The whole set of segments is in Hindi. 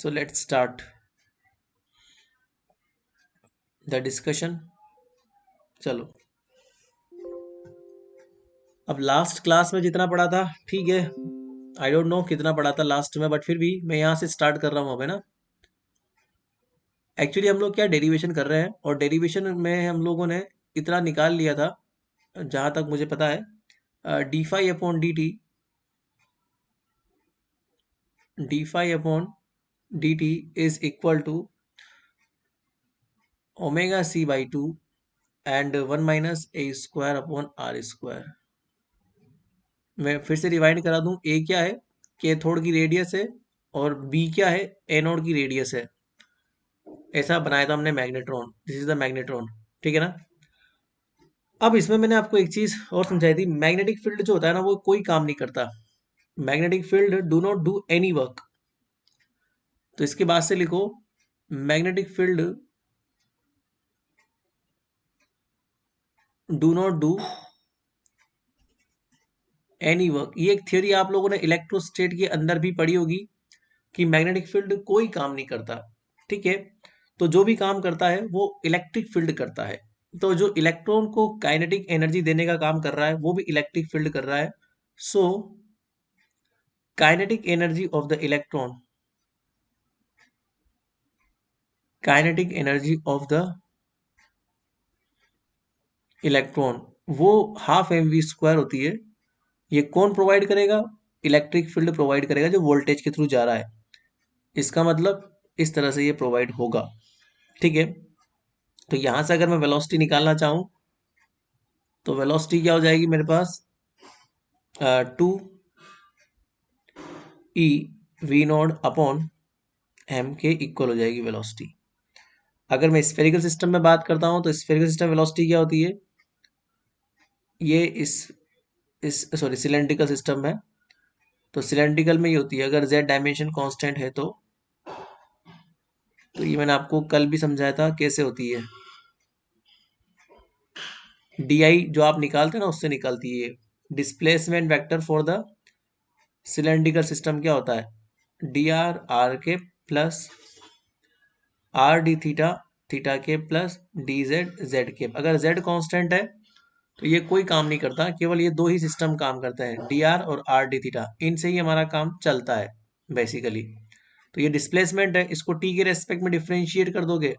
So let's start the discussion. चलो, अब लास्ट क्लास में जितना पढ़ा था ठीक है, आई डोंट नो कितना पढ़ा था लास्ट में, बट फिर भी मैं यहाँ से स्टार्ट कर रहा हूँ अब, है ना। एक्चुअली हम लोग क्या डेरिवेशन कर रहे हैं, और डेरिवेशन में हम लोगों ने इतना निकाल लिया था जहाँ तक मुझे पता है, d phi upon d t is equal to omega c by two and one minus A square upon r square. मैं फिर से रिवाइंड करा दूं, ए क्या है, कैथोड की रेडियस है, और बी क्या है, एनोड की रेडियस है। ऐसा बनाया था हमने magnetron, this is the magnetron, ठीक है ना। अब इसमें मैंने आपको एक चीज और समझाई थी, मैग्नेटिक फील्ड जो होता है ना वो कोई काम नहीं करता। Magnetic field do not do any work. तो इसके बाद से लिखो, magnetic field do not do any work. ये एक थियोरी आप लोगों ने इलेक्ट्रोस्टेट के अंदर भी पढ़ी होगी कि मैग्नेटिक फील्ड कोई काम नहीं करता, ठीक है। तो जो भी काम करता है वो इलेक्ट्रिक फील्ड करता है। तो जो इलेक्ट्रॉन को काइनेटिक एनर्जी देने का काम कर रहा है वो भी इलेक्ट्रिक फील्ड कर रहा है। So kinetic energy of the electron, kinetic energy of the electron वो हाफ एम वी स्क्वायर होती है। ये कौन प्रोवाइड करेगा, इलेक्ट्रिक फील्ड प्रोवाइड करेगा जो वोल्टेज के थ्रू जा रहा है। इसका मतलब इस तरह से ये प्रोवाइड होगा, ठीक है। तो यहां से अगर मैं वेलोसिटी निकालना चाहूं तो वेलोसिटी क्या हो जाएगी मेरे पास, 2 e v not upon m के इक्वल हो जाएगी वेलोसिटी। अगर मैं स्फेरिकल सिस्टम में बात करता हूं तो स्फेरिकल सिस्टम वेलोसिटी क्या होती है, ये इस सॉरी सिलेंड्रिकल सिस्टम में, तो सिलेंड्रिकल में ये होती है, अगर z डायमेंशन कांस्टेंट है तो ये मैंने आपको कल भी समझाया था कैसे होती है। डी जो आप निकालते हैं ना उससे निकलती है। Displacement vector for the cylindrical system क्या होता है, डी आर के plus r d theta theta के प्लस डी जेड के। अगर जेड कांस्टेंट है तो ये कोई काम नहीं करता, केवल ये दो ही सिस्टम काम करते हैं, डी आर और आर डी थीटा, इनसे ही हमारा काम चलता है बेसिकली। तो ये डिस्प्लेसमेंट है, इसको टी के रेस्पेक्ट में डिफ्रेंशिएट कर दोगे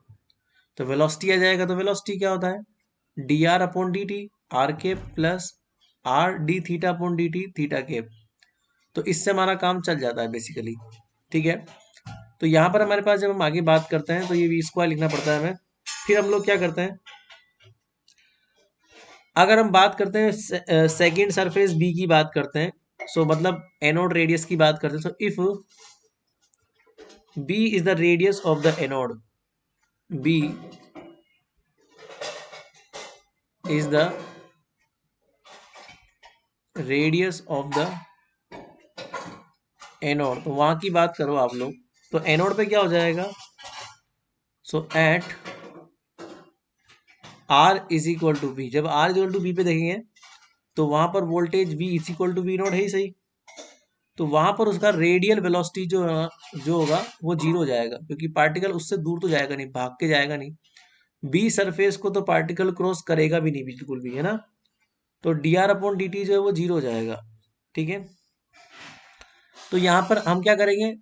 तो वेलोसिटी आ जाएगा। तो वेलोसिटी क्या होता है, d r upon d t r के plus r d theta upon d t theta के। तो इससे हमारा काम चल जाता है बेसिकली, ठीक है। तो यहाँ पर हमारे पास जब हम आगे बात करते हैं तो ये वी स्क्वायर लिखना पड़ता है हमें। फिर हम लोग क्या करते हैं, अगर हम बात करते हैं सेकेंड सरफेस बी की बात करते हैं, सो मतलब एनोड रेडियस की बात करते हैं, so if b is the radius of the anode, b is the radius of the anode, तो वहां की बात करो आप लोग, तो एनोड पे क्या हो जाएगा, so at r is equal to b, जब r is equal to b पे देखेंगे तो वहां पर voltage v is equal to v naught है ही सही। तो वहां पर उसका रेडियल वेलोसिटी जो होगा वो जीरो हो जाएगा, क्योंकि पार्टिकल उससे दूर तो जाएगा नहीं, भाग के जाएगा नहीं। बी सरफेस को तो पार्टिकल क्रॉस करेगा भी नहीं बिल्कुल भी, है ना। तो D r upon d T जो है वो जीरो हो जाएगा, ठीक है। तो यहाँ पर हम क्या करेंगे,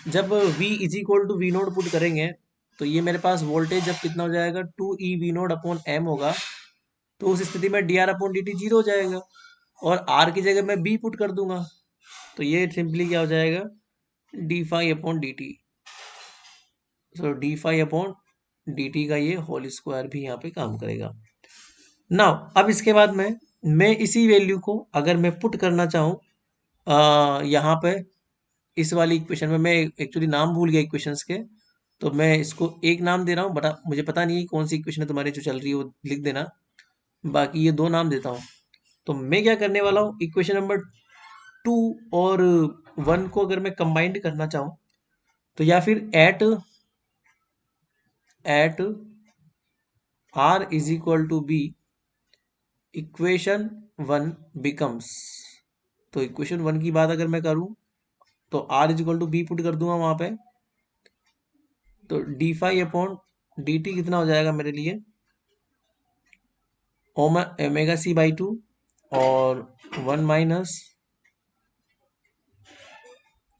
जब v is equal to v nought put करेंगे तो ये मेरे पास वोल्टेज जब कितना हो जाएगा, two e v nought upon m होगा। तो उस स्थिति में d r upon d t zero हो जाएगा, और आर की जगह मैं बी पुट कर दूंगा, तो ये सिंपली क्या हो जाएगा, d phi upon d t. So d phi upon d t का ये होल स्क्वायर भी यहाँ पे काम करेगा। नाउ अब इसके बाद मैं इसी वैल्यू को अगर मैं पुट करना चाहूँ यहाँ पे इस वाली इक्वेशन में, मैं एक्चुअली नाम भूल गया इक्वेशंस के, तो मैं इसको एक नाम दे रहा हूँ, बट मुझे पता नहीं है कौन सी इक्वेशन है तुम्हारी जो चल रही है वो लिख देना, बाकी ये दो नाम देता हूँ। तो मैं क्या करने वाला हूँ, इक्वेशन नंबर 2 और 1 को अगर मैं कंबाइंड करना चाहूँ तो, या फिर at r is equal to b equation 1 becomes, तो इक्वेशन 1 की बात अगर मैं करूं तो r is equal to b put कर दूंगा वहां पे, तो d phi upon d t कितना हो जाएगा मेरे लिए, ओमेगा सी बाई टू और 1 -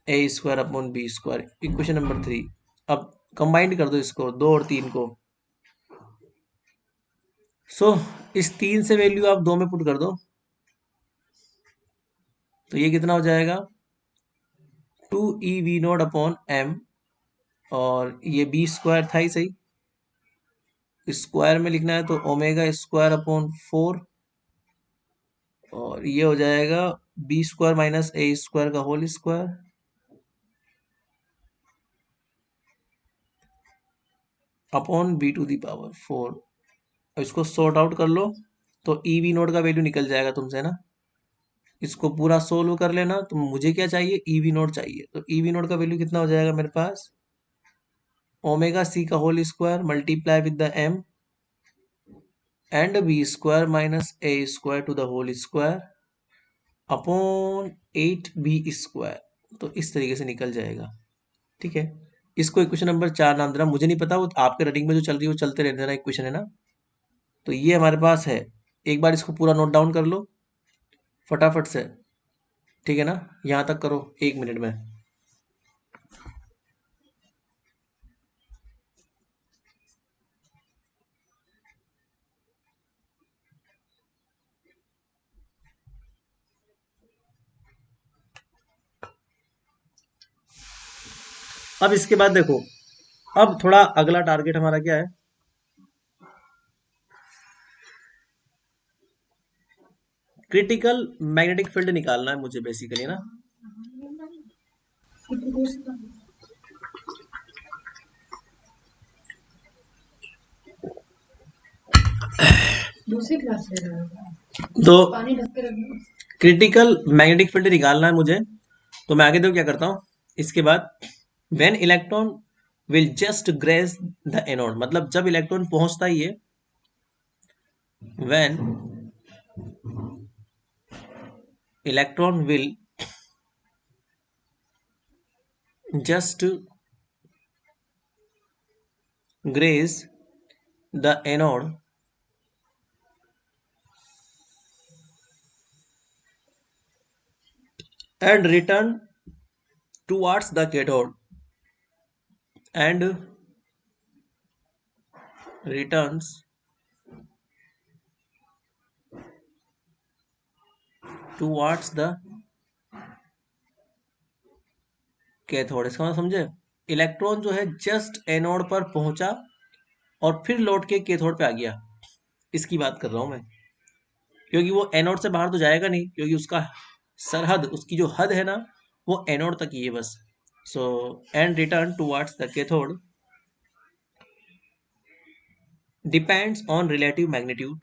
a square upon b square, equation number 3। अब कंबाइंड कर दो इसको, 2 और 3 को। सो इस 3 से वैल्यू आप 2 में पुट कर दो, तो ये कितना हो जाएगा, 2e v0 अपॉन m, और ये बी स्क्वायर था ही सही, स्क्वायर में लिखना है तो ओमेगा स्क्वायर अपॉन 4, और ये हो जाएगा बी स्क्वायर माइनस ए स्क्वायर का whole square upon b to the power 4। इसको सॉर्ट आउट कर लो तो ई वी नोट का वैल्यू निकल जाएगा तुमसे ना। इसको पूरा सोल्व कर लेना, तो मुझे क्या चाहिए, ई वी नोट चाहिए। तो ई वी नोट का वैल्यू कितना हो जाएगा मेरे पास, ओमेगा सी का whole square multiply with the m and B square minus A square to the whole square upon 8b square. तो इस तरीके से निकल जाएगा। ठीक है, इसको इक्वेशन नंबर 4 नाम देना, मुझे नहीं पता, वो आपके रीडिंग में जो चल रही है वो चलते रहने देना, इक्वेशन है ना। तो ये हमारे पास है, एक बार इसको पूरा नोट डाउन कर लो फटाफट से, ठीक है ना, यहाँ तक करो 1 मिनट में। अब इसके बाद देखो, अब थोड़ा अगला टारगेट हमारा क्या है, क्रिटिकल मैग्नेटिक फील्ड निकालना है मुझे बेसिकली ना। दूसरी क्लास ले रहा है तो पानी ढक के रखना। क्रिटिकल मैग्नेटिक फील्ड निकालना है मुझे, तो मैं आगे देखो क्या करता हूँ। इसके बाद when electron will just grace the anode, मतलब जब इलेक्ट्रॉन पहुंचता ही है, when electron will just grace the anode and return towards the cathode and returns towards the cathode. इसका मतलब समझे, इलेक्ट्रॉन जो है जस्ट एनोड पर पहुंचा और फिर लौट के कैथोड पे आ गया, इसकी बात कर रहा हूं मैं। क्योंकि वो एनोड से बाहर तो जाएगा नहीं, क्योंकि उसका सरहद, उसकी जो हद है ना, वो एनोड तक ही है बस। So and return towards the cathode depends on relative magnitude,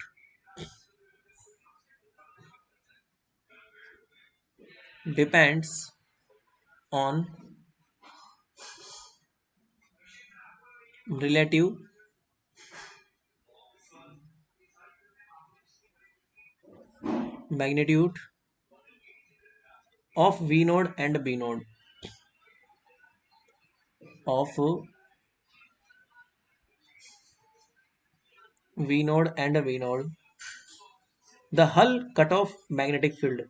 depends on relative magnitude of V node and B node, of V node and V node, the Hull cutoff magnetic field।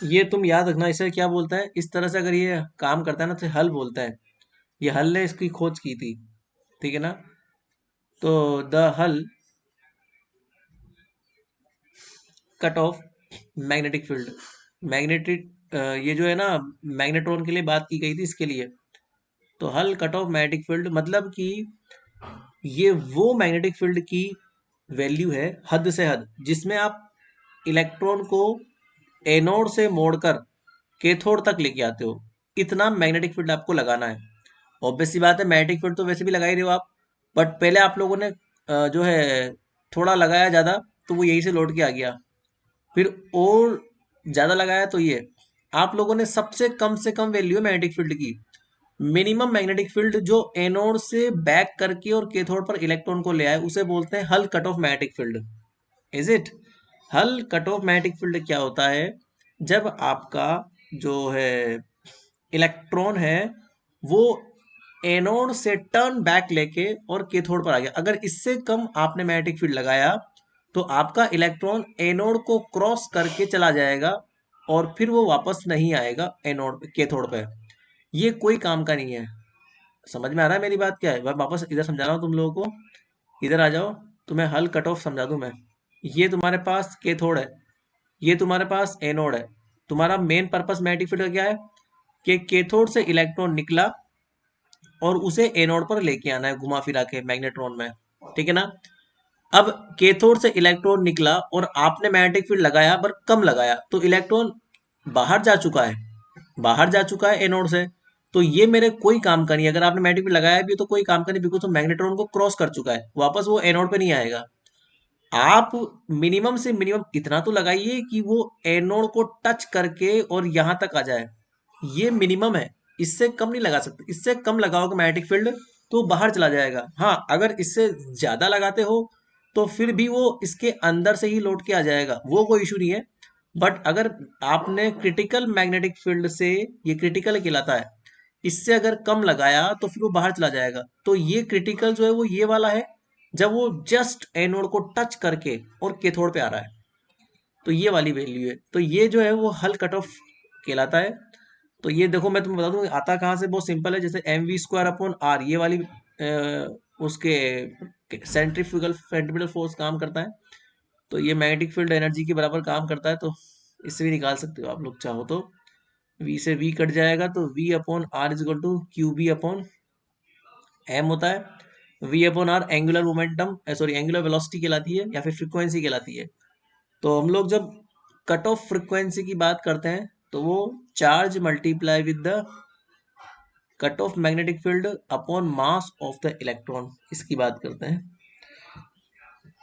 ये तुम याद रखना, इसे क्या बोलता है, इस तरह से अगर ये काम करता है ना तो हल बोलता है। ये हल ने इसकी खोज की थी, ठीक है ना। तो द हल cut off magnetic field, magnetic, ये जो है ना, मैग्नेट्रॉन के लिए बात की गई थी, इसके लिए। तो Hull cut off magnetic field मतलब कि ये वो मैग्नेटिक फील्ड की वैल्यू है, हद से हद, जिसमें आप इलेक्ट्रॉन को एनोड से मोड़कर कैथोड तक लेके आते हो, इतना मैग्नेटिक फील्ड आपको लगाना है। ऑब्वियस सी बात है, मैग्नेटिक फील्ड तो वैसे भी लगा ही रहे हो आप, बट पहले आप लोगों ने जो है थोड़ा लगाया ज़्यादा, तो वो यहीं से लौट के आ गया। फिर और ज़्यादा लगाया तो ये, आप लोगों ने सबसे कम वैल्यू है मैग्नेटिक फील्ड की, मिनिमम मैग्नेटिक फील्ड जो एनोड से बैक करके और कैथोड पर इलेक्ट्रॉन को ले आए, उसे बोलते हैं हल cut off magnetic field. Is it, हल कट ऑफ मैग्नेटिक फील्ड क्या होता है, जब आपका जो है इलेक्ट्रॉन है वो एनोड से टर्न बैक लेके और कैथोड पर आ गया। अगर इससे कम आपने मैग्नेटिक फील्ड लगाया तो आपका इलेक्ट्रॉन एनोड को क्रॉस करके चला जाएगा और फिर वो वापस नहीं आएगा एनोड कैथोड पे। ये कोई काम का नहीं है। समझ में आ रहा है मेरी बात क्या है? मैं वापस इधर समझा रहा हूँ तुम लोगों को। इधर आ जाओ, तुम्हें हल कट ऑफ समझा दूं मैं। ये तुम्हारे पास कैथोड है, ये तुम्हारे पास एनोड है। तुम्हारा मेन पर्पस मैग्नेटिक फील्ड का क्या है कि कैथोड से इलेक्ट्रॉन निकला और उसे एनोड पर लेके आना है घुमा फिरा के मैग्नेट्रॉन में, ठीक है ना। अब कैथोड से इलेक्ट्रॉन निकला और आपने मैग्नेटिक फील्ड लगाया पर कम लगाया, तो इलेक्ट्रॉन बाहर जा चुका है, बाहर जा चुका है एनोड से। तो ये मेरे कोई काम का नहीं है। अगर आपने मैग्नेटिक फील्ड लगाया भी तो कोई काम का नहीं, बिकॉज वो मैग्नेट्रॉन को क्रॉस कर चुका है, वापस वो एनोड पे नहीं आएगा। आप मिनिमम से मिनिमम इतना तो लगाइए कि वो एनोड को टच करके और यहां तक आ जाए। ये मिनिमम है, इससे कम नहीं लगा सकते। इससे कम लगाओगे मैग्नेटिक फील्ड तो वो बाहर चला जाएगा। हाँ, अगर इससे ज्यादा लगाते हो तो फिर भी वो इसके अंदर से ही लौट के आ जाएगा, वो कोई इशू नहीं है। बट अगर आपने क्रिटिकल मैग्नेटिक फील्ड से, ये क्रिटिकल कहलाता है, इससे अगर कम लगाया तो फिर वो बाहर चला जाएगा। तो ये क्रिटिकल जो है वो ये वाला है, जब वो जस्ट एनोड को टच करके और कैथोड पे आ रहा है, तो ये वाली वैल्यू है। तो ये जो है वो हल कट ऑफ कहलाता है। तो ये देखो मैं तुम्हें बता दूं आता कहाँ से, बहुत सिंपल है। जैसे m v square upon r, ये वाली उसके सेंट्रीफ्यूगल फोर्स काम करता है, तो ये मैग्नेटिक फील्ड एनर्जी के बराबर काम करता है। तो इससे भी निकाल सकते हो आप लोग चाहो तो। वी से वी कट जाएगा तो v upon r is equal to q b upon m होता है। V upon r angular momentum, sorry angular velocity कहलाती है या फिर फ्रीक्वेंसी कहलाती है। तो हम लोग जब कट ऑफ फ्रीक्वेंसी की बात करते हैं तो वो charge multiply with the cut off magnetic field upon mass of the electron, इसकी बात करते हैं।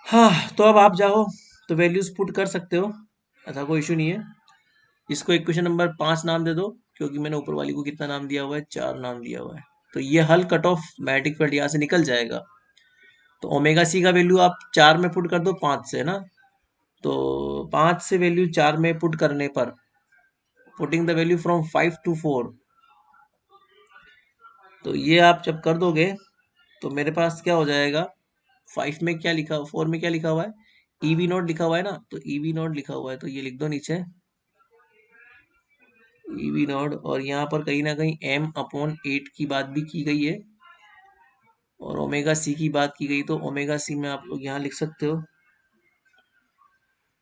हाँ, तो अब आप जाओ तो वैल्यूज पुट कर सकते हो, ऐसा कोई इशू नहीं है। इसको इक्वेशन नंबर 5 नाम दे दो, क्योंकि मैंने ऊपर वाली को कितना नाम दिया हुआ है, 4 नाम दिया हुआ है। तो ये हल कट ऑफ मैग्नेटिक फील्ड यहाँ से निकल जाएगा। तो ओमेगा सी का वैल्यू आप 4 में पुट कर दो 5 से ना, तो 5 से वैल्यू 4 में पुट करने पर, putting the value from 5 to 4, तो ये आप जब कर दोगे तो मेरे पास क्या हो जाएगा, 5 में क्या लिखा, 4 में क्या लिखा हुआ है, ई वी नॉट लिखा हुआ है ना, तो ई वी नॉट लिखा हुआ है तो ये लिख दो नीचे ई वी नॉट। और यहाँ पर कहीं ना कहीं एम अपॉन 8 की बात भी की गई है और ओमेगा सी की बात की गई, तो ओमेगा सी में आप लोग यहाँ लिख सकते हो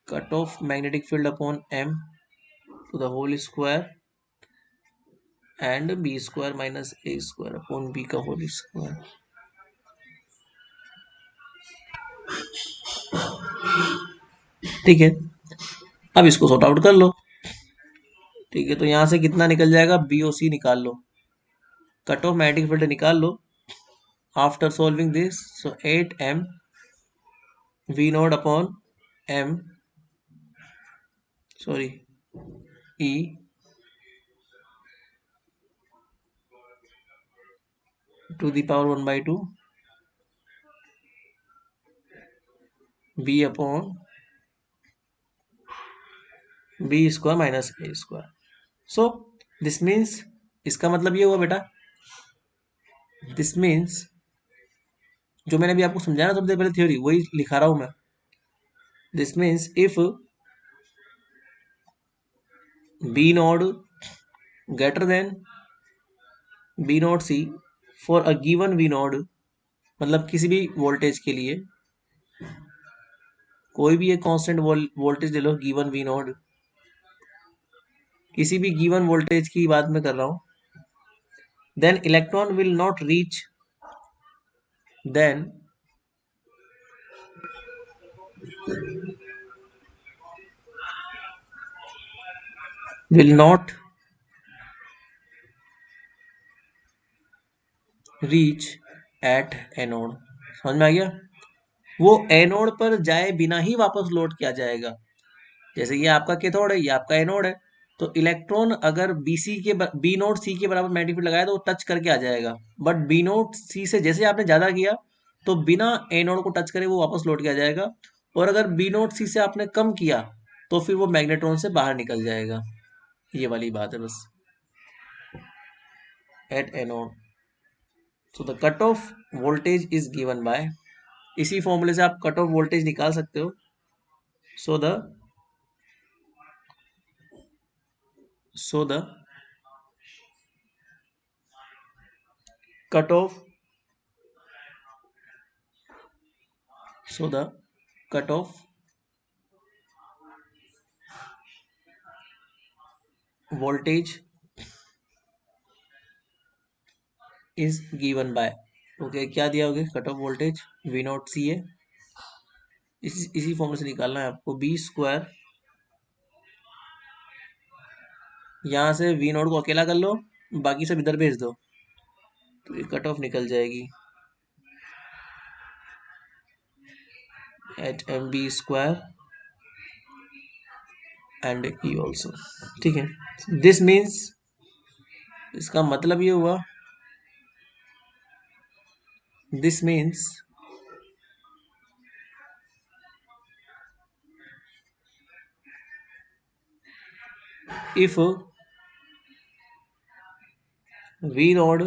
cut off magnetic field upon M to the whole square and B square minus A square upon B का होल स्क्वायर। ठीक है, अब इसको सॉर्ट आउट कर लो। ठीक है, तो यहां से कितना निकल जाएगा, बी ओ सी निकाल लो, कट ऑफ मैग्नेटिक फील्ड निकाल लो। After solving this, so 8m v not upon m, sorry e to the power 1/2 b upon b square minus A square. So this means, इसका मतलब ये हुआ बेटा, दिस मीन्स जो मैंने अभी आपको समझाया ना थोड़ी देर पहले थ्योरी, वही लिखा रहा हूं मैं। This means if B node greater than B naught C for a given V node, मतलब किसी भी वोल्टेज के लिए, कोई भी एक कांस्टेंट वोल्टेज ले लो, गिवन वी नोड, किसी भी गिवन वोल्टेज की बात मैं कर रहा हूं, then electron will not reach, then will not reach at anode. समझ में आ गया? वो एनोड पर जाए बिना ही वापस लौट के आ जाएगा। जैसे ये आपका कैथोड है, ये आपका एनोड है, तो इलेक्ट्रॉन अगर बी नोट सी के बराबर मैग्नेटिक फील्ड लगाया तो वो टच करके आ जाएगा। बट बी नोट सी से जैसे आपने ज्यादा किया तो बिना एनोड को टच करे वो वापस लौट के आ जाएगा। और अगर बी नोट सी से आपने कम किया तो फिर वो मैग्नेट्रॉन से बाहर निकल जाएगा। ये वाली बात है बस, at anode. So the cut off voltage is given by, इसी फॉर्मूले से आप कट ऑफ वोल्टेज निकाल सकते हो. So the so the cutoff so the cutoff voltage is given by, okay क्या दिया होगा cut off voltage v naught c a, इसी फॉर्मूले से निकालना है आपको. बी स्क्वायर, यहाँ से वी नॉट को अकेला कर लो, बाकी सब इधर भेज दो, तो ये कट ऑफ निकल जाएगी at M B square and E also. ठीक है, दिस मीन्स, इसका मतलब ये हुआ, this means if V node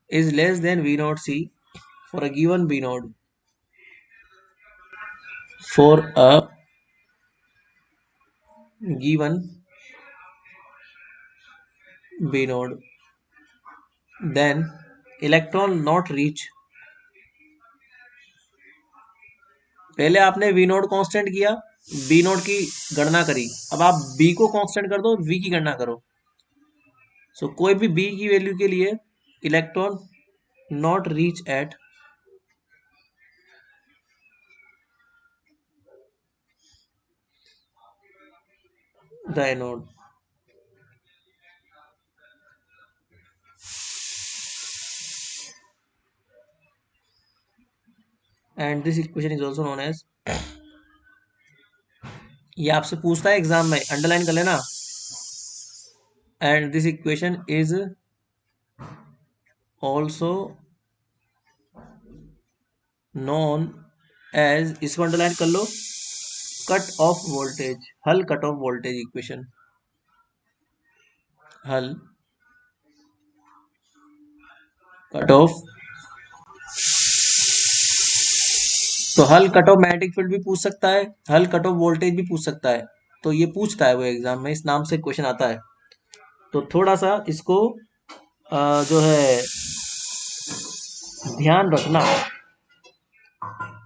is less than V node C for a given B node, for a given B node, then electron not reach. पहले आपने V नोड कांस्टेंट किया, B नोड की गणना करी, अब आप B को कांस्टेंट कर दो, V की गणना करो. सो कोई भी B की वैल्यू के लिए electron not reach at the anode. And this equation is also known as, ये आपसे पूछता है एग्जाम में, अंडरलाइन कर लेना. And this equation is also known as, इसको अंडरलाइन कर लो, cut off voltage. Hull cut off voltage equation, Hull cut off. तो Hull cut off magnetic field भी पूछ सकता है, हल कट ऑफ वोल्टेज भी पूछ सकता है, तो ये पूछता है वो एग्जाम में, इस नाम से क्वेश्चन आता है. तो थोड़ा सा इसको जो है ध्यान रखना,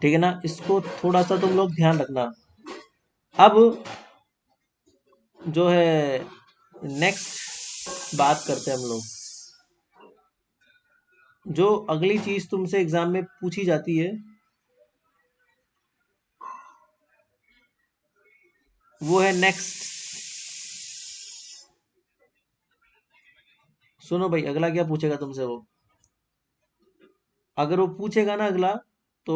ठीक है ना, इसको थोड़ा सा तुम लोग ध्यान रखना. अब जो है नेक्स्ट बात करते हैं हम लोग, जो अगली चीज तुमसे एग्जाम में पूछी जाती है वो है नेक्स्ट. सुनो भाई, अगला क्या पूछेगा तुमसे वो, अगर वो पूछेगा ना अगला, तो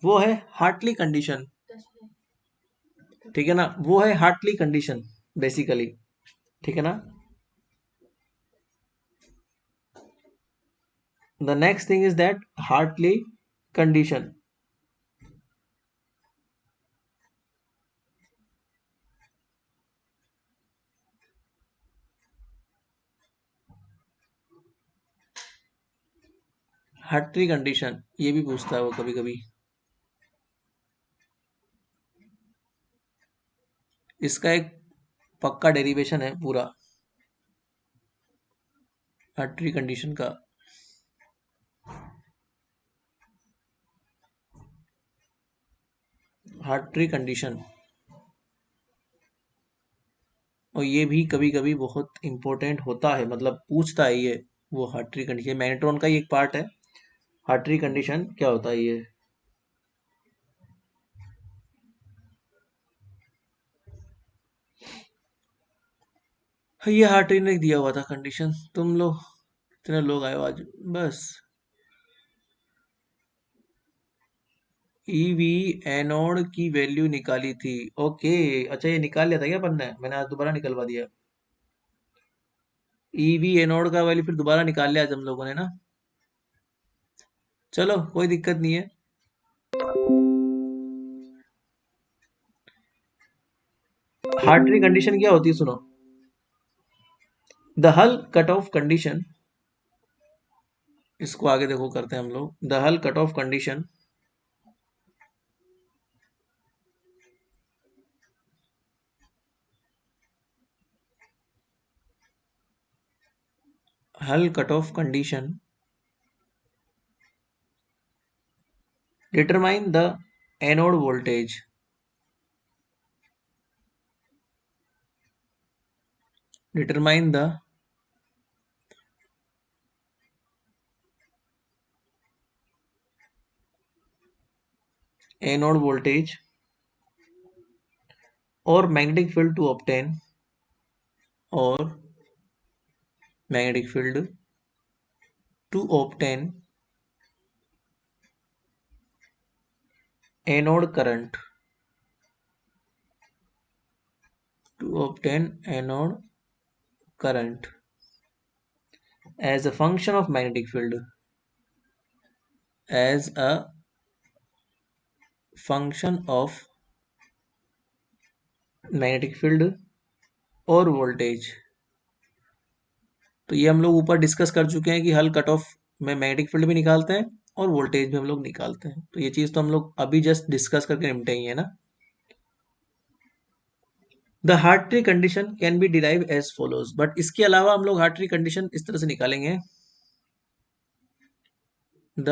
वो है हार्टली कंडीशन. ठीक है ना, वो है हार्टली कंडीशन बेसिकली. ठीक है ना, the next thing is that Hartree condition. Hartree condition ये भी पूछता है वो कभी कभी. इसका एक पक्का डेरिवेशन है पूरा हार्टली कंडीशन का. हार्टली कंडीशन, और ये भी कभी कभी बहुत इंपॉर्टेंट होता है, मतलब पूछता है ये. वो हार्टली कंडीशन मैग्नेट्रॉन का ही एक पार्ट है. हार्टली कंडीशन क्या होता है ये, ये हार्टली ने दिया हुआ था कंडीशन. तुम लोग कितने लोग आए हो आज, बस. ईवी एनोड की वैल्यू निकाली थी, ओके. अच्छा ये निकाल लिया था क्या अपन ने, मैंने आज दोबारा निकलवा दिया. ईवी एनोड का वैल्यू फिर दोबारा निकाल लिया आज हम लोगों ने ना. चलो कोई दिक्कत नहीं है। हार्ट्री कंडीशन क्या होती है सुनो। द हल कट ऑफ कंडीशन, इसको आगे देखो करते हैं हम लोग। द हल कट ऑफ कंडीशन हल cut of condition determine the anode voltage, determine the anode voltage or magnetic field to obtain, or magnetic field to obtain anode current, to obtain anode current as a function of magnetic field, as a function of magnetic field और voltage। तो ये हम लोग ऊपर डिस्कस कर चुके हैं कि हल कट ऑफ में मैग्नेटिक फील्ड भी निकालते हैं और वोल्टेज भी हम लोग निकालते हैं। तो ये चीज तो हम लोग अभी जस्ट डिस्कस करके निपटे ही है ना। The Hartree condition can be derive as follows, but इसके अलावा हम लोग हार्ट्री कंडीशन इस तरह से निकालेंगे। The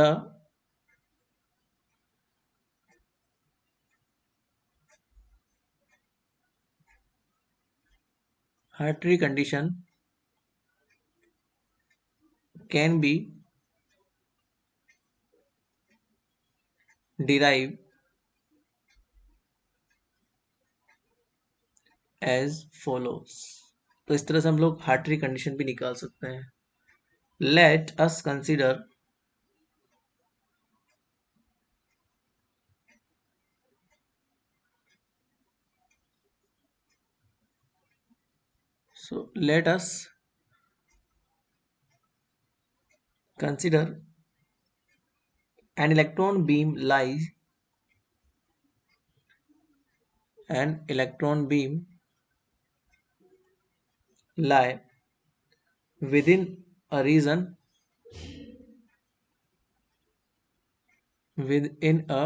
Hartree condition can be derive as follows. तो इस तरह से हम लोग हार्ट्री कंडीशन भी निकाल सकते हैं। Let us consider, so let us consider an electron beam lies, an electron beam lie within a region, within a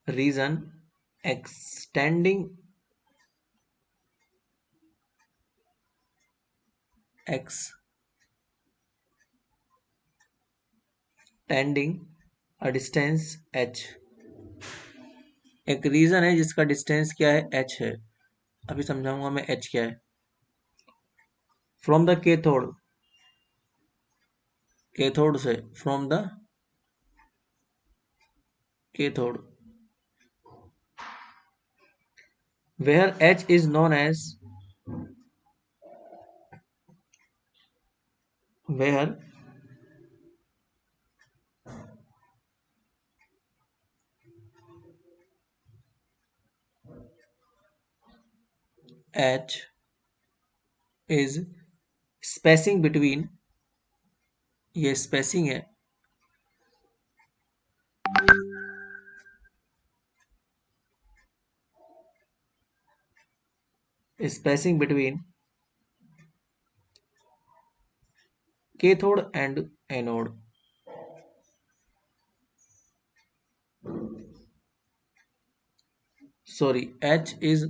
region extending extending a distance h। एक रीजन है जिसका डिस्टेंस क्या है, h है। अभी समझाऊंगा मैं h क्या है। फ्रॉम द कैथोड, कैथोड से, from the cathode, where h is known as, where h is spacing between, ये स्पेसिंग है, spacing between cathode and anode। Sorry, h is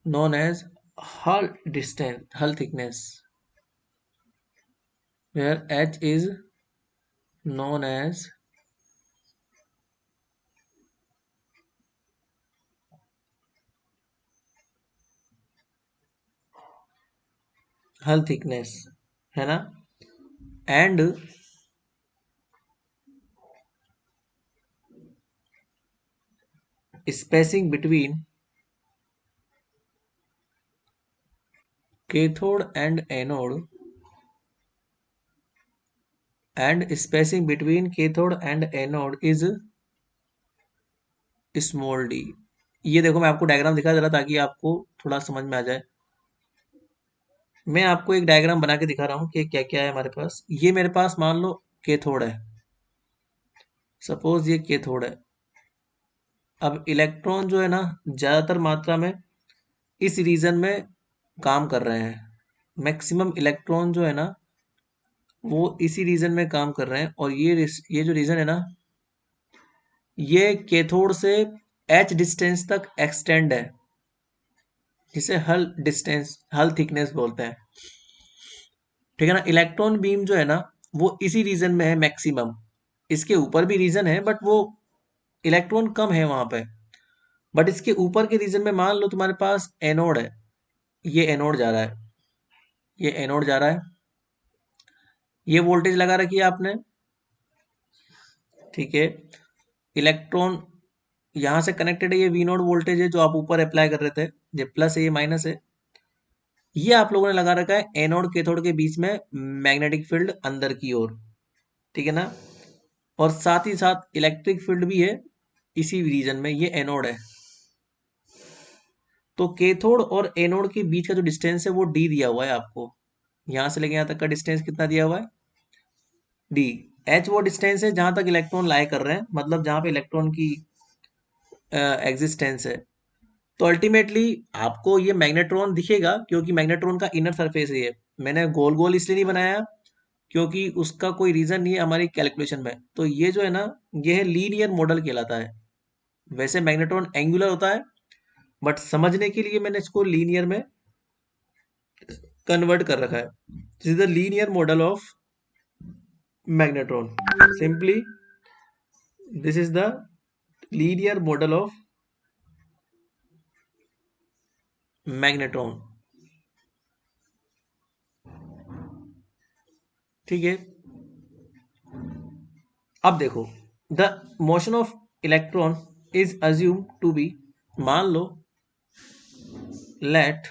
known as hull distance, hull thickness, where h is known as hull thickness, है ना। and spacing between cathode and anode, and spacing between cathode and anode is small d। ये देखो मैं आपको डायग्राम दिखा दे रहा ताकि आपको थोड़ा समझ में आ जाए। मैं आपको एक डायग्राम बना के दिखा रहा हूँ कि क्या क्या है हमारे पास। ये मेरे पास मान लो कैथोड है, सपोज ये कैथोड है। अब इलेक्ट्रॉन जो है ना ज़्यादातर मात्रा में इस रीजन में काम कर रहे हैं। मैक्सिमम इलेक्ट्रॉन जो है ना वो इसी रीजन में काम कर रहे हैं, और ये जो रीजन है ना ये कैथोड से h डिस्टेंस तक एक्सटेंड है, जिसे हल थिकनेस बोलते हैं। ठीक है ना। इलेक्ट्रॉन बीम जो है ना वो इसी रीजन में है मैक्सिमम। इसके ऊपर भी रीजन है बट वो इलेक्ट्रॉन कम है वहां पे। बट इसके ऊपर के रीजन में मान लो तुम्हारे पास एनोड है, ये एनोड जा रहा है, ये एनोड जा रहा है, ये वोल्टेज लगा रखी है आपने। ठीक है। इलेक्ट्रॉन यहां से कनेक्टेड है, ये वी नोड वोल्टेज है जो आप ऊपर अप्लाई कर रहे थे, ये प्लस है ये माइनस है। ये आप लोगों ने लगा रखा है एनोड कैथोड के बीच में मैग्नेटिक फील्ड अंदर की ओर। ठीक है ना। और साथ ही साथ इलेक्ट्रिक फील्ड भी है इसी रीजन में, ये एनोड है। तो कैथोड और एनोड के बीच का जो डिस्टेंस है वो डी दिया हुआ है आपको। यहां से लेके यहां तक का डिस्टेंस कितना दिया हुआ है, डी। एच वो डिस्टेंस है जहां तक इलेक्ट्रॉन लाई कर रहे हैं, मतलब जहां पे इलेक्ट्रॉन की एग्जिस्टेंस है। तो अल्टीमेटली आपको ये मैग्नेट्रॉन दिखेगा क्योंकि मैग्नेट्रॉन का इनर सरफेस है ये। मैंने गोल गोल इसलिए नहीं बनाया क्योंकि उसका कोई रीजन नहीं है हमारी कैलकुलेशन में। तो ये जो है ना ये है लीनियर मॉडल कहलाता है। वैसे मैग्नेट्रॉन एंगुलर होता है बट समझने के लिए मैंने इसको लीनियर में कन्वर्ट कर रखा है। This is the linear model of magnetron. Simply this is the linear model of magnetron. ठीक है। अब देखो, the motion of electron is assume to be, मान लो लेट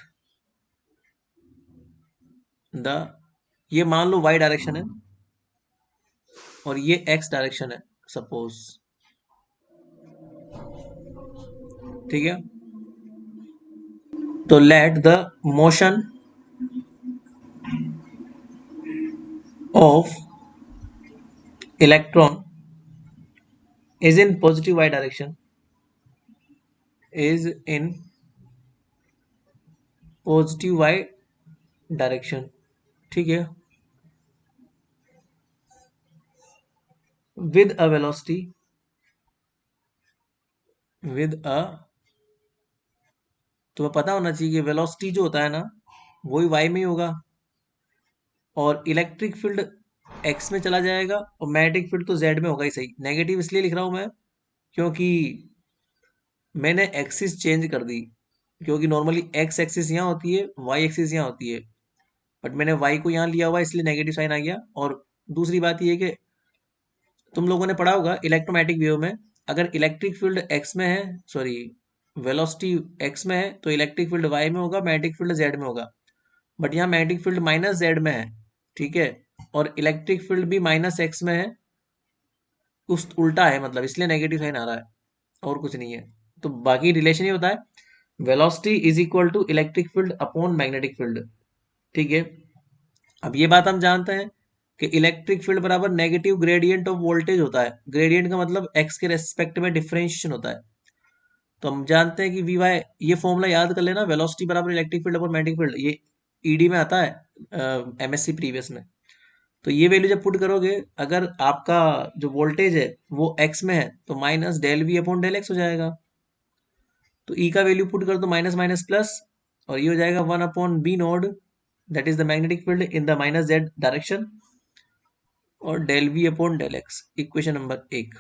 द, ये मान लो y डायरेक्शन है और ये x डायरेक्शन है सपोज। ठीक है। तो let the motion of electron is in positive y direction, is in positive y direction। ठीक है। with a velocity, with a, तुम्हें पता होना चाहिए कि वेलोसिटी जो होता है ना वही y में ही होगा, और इलेक्ट्रिक फील्ड x में चला जाएगा और मैग्नेटिक फील्ड तो z में होगा ही सही। नेगेटिव इसलिए लिख रहा हूं मैं क्योंकि मैंने एक्सिस चेंज कर दी, क्योंकि नॉर्मली x एक्सिस यहाँ होती है, y एक्सिस यहाँ होती है, बट मैंने y को यहाँ लिया हुआ है इसलिए नेगेटिव साइन आ गया। और दूसरी बात ये है कि तुम लोगों ने पढ़ा होगा इलेक्ट्रोमैटिक वेव में, अगर इलेक्ट्रिक फील्ड x में है, सॉरी वेलोसिटी x में है तो इलेक्ट्रिक फील्ड y में होगा, मैग्नेटिक फील्ड z में होगा। बट यहाँ मैग्नेटिक फील्ड माइनस z में है। ठीक है। और इलेक्ट्रिक फील्ड भी माइनस x में है, उस उल्टा है, मतलब इसलिए नेगेटिव साइन आ रहा है, और कुछ नहीं है। तो बाकी रिलेशन ही होता है, velocity is equal to electric field upon magnetic field. ठीक है। अब ये बात हम जानते हैं कि इलेक्ट्रिक फील्ड बराबर नेगेटिव ग्रेडियंट ऑफ वोल्टेज होता है। ग्रेडियंट का मतलब एक्स के रेस्पेक्ट में डिफरेंशिएशन होता है। तो हम जानते हैं कि वी वाई, ये फॉर्मूला याद कर लेना, वेलोसिटी बराबर electric field upon magnetic field, ये ईडी में आता है एमएससी प्रीवियस में। तो ये वैल्यू जब पुट करोगे, अगर आपका जो वोल्टेज है वो एक्स में है तो minus del we upon del x हो जाएगा। तो ई का वैल्यू पुट कर दो माइनस माइनस प्लस, और ये हो जाएगा 1 upon b naught, that is the magnetic field in the minus z direction, और del we upon del x, equation number 1।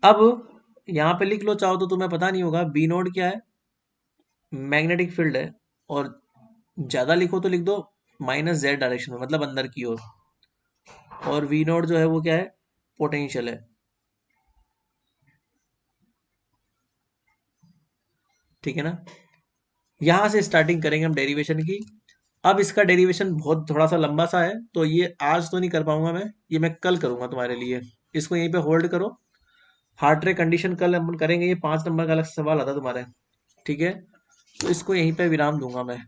अब यहाँ पे लिख लो चाहो तो, तुम्हें पता नहीं होगा बी नोड क्या है, मैग्नेटिक फील्ड है, और ज्यादा लिखो तो लिख दो माइनस जेड डायरेक्शन में, मतलब अंदर की ओर। और वी नोड जो है वो क्या है, पोटेंशियल है। ठीक है ना। यहां से स्टार्टिंग करेंगे हम डेरिवेशन की। अब इसका डेरिवेशन बहुत थोड़ा सा लंबा सा है, तो ये आज तो नहीं कर पाऊंगा मैं, ये मैं कल करूंगा तुम्हारे लिए। इसको यहीं पे होल्ड करो, हार्ट रेट कंडीशन कल हम करेंगे, ये 5 नंबर का अलग से सवाल आता तुम्हारे। ठीक है। तो इसको यहीं पे विराम दूंगा मैं।